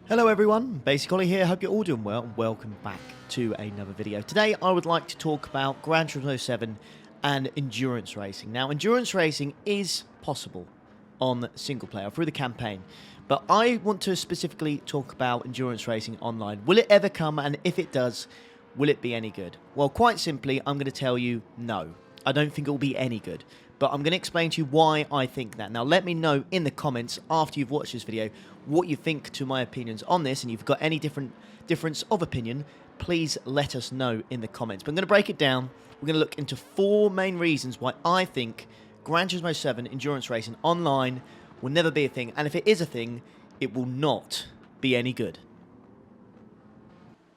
Hello everyone, Basic Ollie here, hope you're all doing well and welcome back to another video. Today I would like to talk about Gran Turismo 7 and endurance racing. Now endurance racing is possible on single player through the campaign, but I want to specifically talk about endurance racing online. Will it ever come, and if it does, will it be any good? Well, quite simply, I'm going to tell you no. I don't think it will be any good, but I'm going to explain to you why I think that. Now let me know in the comments after you've watched this video what you think to my opinions on this, and if you've got any difference of opinion, please let us know in the comments. But I'm going to break it down. We're going to look into 4 main reasons why I think Gran Turismo 7 endurance racing online will never be a thing, and if it is a thing, it will not be any good.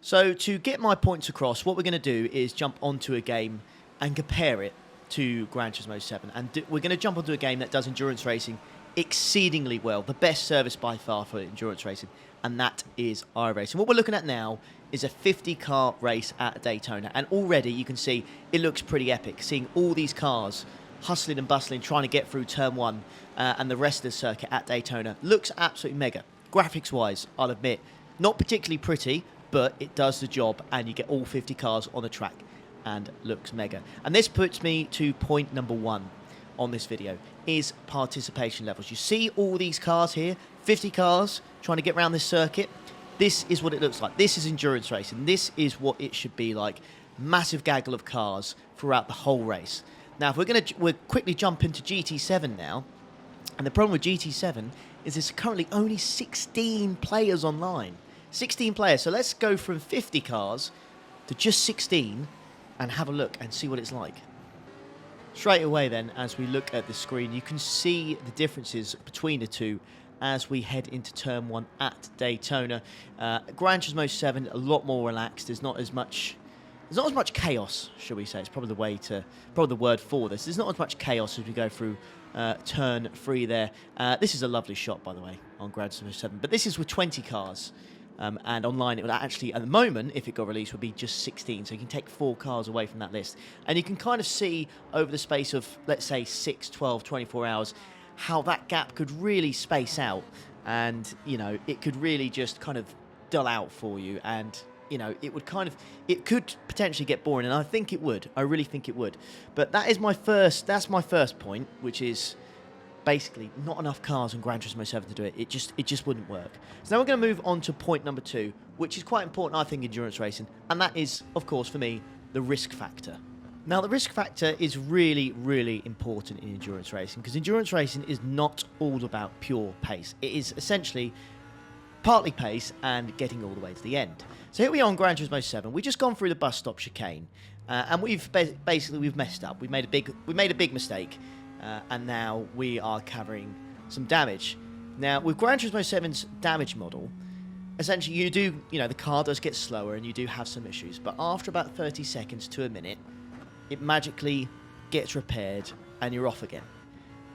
So to get my points across, what we're going to do is jump onto a game and compare it to Gran Turismo 7, and we're going to jump onto a game that does endurance racing exceedingly well, the best service by far for endurance racing, and that is iRacing. What we're looking at now is a 50-car race at Daytona, and already you can see it looks pretty epic, seeing all these cars hustling and bustling, trying to get through turn 1 and the rest of the circuit at Daytona. Looks absolutely mega. Graphics-wise, I'll admit, not particularly pretty, but it does the job, and you get all 50 cars on the track, and looks mega. And this puts me to point number 1 on this video, is participation levels. You see all these cars here, 50 cars trying to get around this circuit. This is what it looks like. This is endurance racing. This is what it should be like. Massive gaggle of cars throughout the whole race. Now, if we'll quickly jump into GT7 now, and the problem with GT7 is there's currently only 16 players online. 16 players. So let's go from 50 cars to just 16 and have a look and see what it's like. Straight away then, as we look at the screen, you can see the differences between the two as we head into turn 1 at Daytona. Gran Turismo 7 a lot more relaxed. There's not as much chaos, shall we say. It's probably the word for this. There's not as much chaos as we go through turn 3 there. This is a lovely shot, by the way, on Gran Turismo 7. But this is with 20 cars. And online it would actually, at the moment, if it got released, would be just 16. So you can take 4 cars away from that list. And you can kind of see over the space of, let's say, 6, 12, 24 hours, how that gap could really space out. And, you know, it could really just kind of dull out for you. And, you know, it could potentially get boring. And I think it would. I really think it would. But that's my first point, which is basically not enough cars on Gran Turismo 7 to do it. It just wouldn't work. So now we're going to move on to point number 2, which is quite important, I think, in endurance racing, and that is, of course, for me, the risk factor. Now, the risk factor is really, really important in endurance racing, because endurance racing is not all about pure pace. It is essentially partly pace and getting all the way to the end. So here we are on Gran Turismo 7. We've just gone through the bus stop chicane, and we've messed up. We made a big mistake. And now we are covering some damage. Now, with Gran Turismo 7's damage model, essentially the car does get slower and you do have some issues, but after about 30 seconds to a minute, it magically gets repaired and you're off again.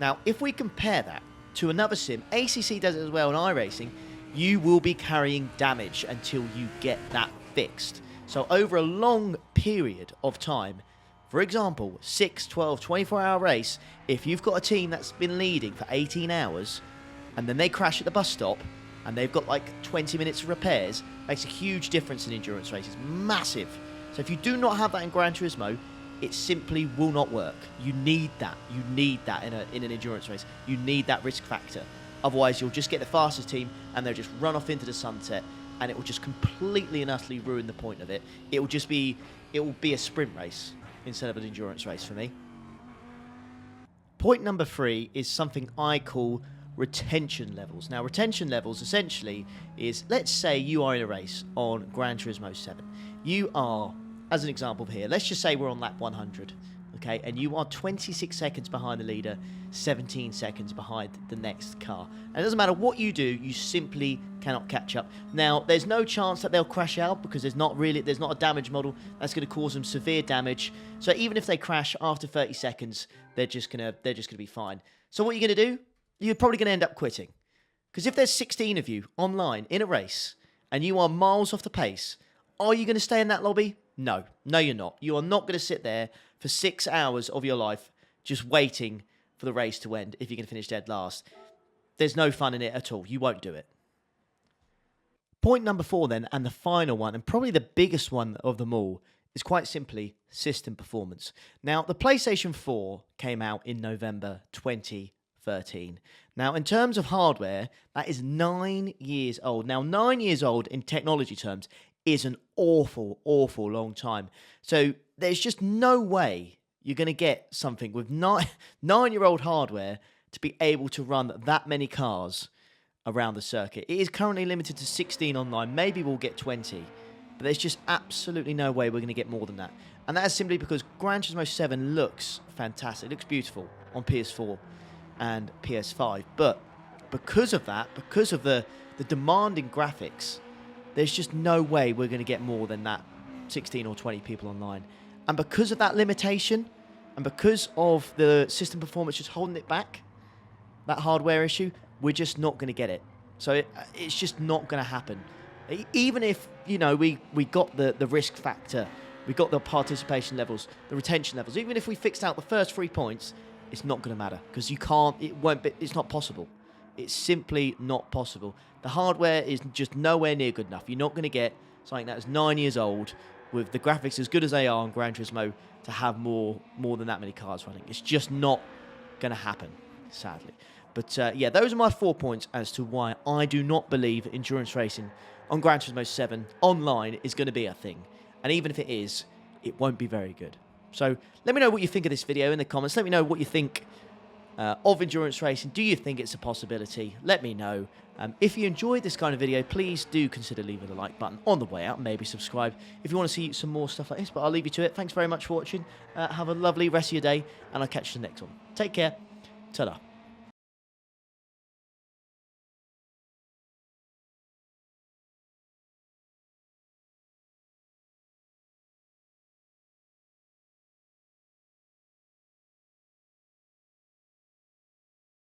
Now, if we compare that to another sim, ACC does it as well in iRacing, you will be carrying damage until you get that fixed. So over a long period of time, for example, 6, 12, 24-hour race, if you've got a team that's been leading for 18 hours and then they crash at the bus stop and they've got like 20 minutes of repairs, makes a huge difference in endurance races. Massive. So if you do not have that in Gran Turismo, it simply will not work. You need that. You need that in an endurance race. You need that risk factor. Otherwise, you'll just get the fastest team and they'll just run off into the sunset, and it will just completely and utterly ruin the point of it. It will be a sprint race instead of an endurance race for me. Point number 3 is something I call retention levels. Now, retention levels essentially is, let's say you are in a race on Gran Turismo 7. You are, as an example here, let's just say we're on lap 100, okay, and you are 26 seconds behind the leader, 17 seconds behind the next car. And it doesn't matter what you do, you simply cannot catch up. Now, there's no chance that they'll crash out because there's not a damage model that's going to cause them severe damage. So even if they crash after 30 seconds, they're just gonna be fine. So what are you going to do? You're probably going to end up quitting. Because if there's 16 of you online in a race and you are miles off the pace, are you going to stay in that lobby? No. No, you're not. You are not going to sit there for 6 hours of your life just waiting for the race to end if you're going to finish dead last. There's no fun in it at all. You won't do it. Point number 4 then, and the final one, and probably the biggest one of them all, is quite simply system performance. Now, the PlayStation 4 came out in November 2013. Now, in terms of hardware, that is 9 years old. Now, 9 years old in technology terms is an awful, awful long time. So there's just no way you're going to get something with 9-year-old hardware to be able to run that many cars around the circuit. It is currently limited to 16 online. Maybe we'll get 20. But there's just absolutely no way we're going to get more than that. And that is simply because Gran Turismo 7 looks fantastic. It looks beautiful on PS4 and PS5. But because of that, because of the demanding graphics, there's just no way we're going to get more than that 16 or 20 people online. And because of that limitation, and because of the system performance just holding it back, that hardware issue, we're just not going to get it. So it's just not going to happen. Even if, you know, we got the risk factor, we got the participation levels, the retention levels, even if we fixed out the first 3 points, it's not going to matter because you can't, it won't be, it's not possible. It's simply not possible. The hardware is just nowhere near good enough. You're not going to get something that is 9 years old with the graphics as good as they are on Gran Turismo to have more than that many cars running. It's just not going to happen, sadly. But yeah, those are my 4 points as to why I do not believe endurance racing on Gran Turismo 7 online is going to be a thing. And even if it is, it won't be very good. So let me know what you think of this video in the comments. Let me know what you think of endurance racing. Do you think it's a possibility? Let me know. If you enjoyed this kind of video, please do consider leaving the like button on the way out. Maybe subscribe if you want to see some more stuff like this. But I'll leave you to it. Thanks very much for watching. Have a lovely rest of your day, and I'll catch you in the next one. Take care. Ta-da.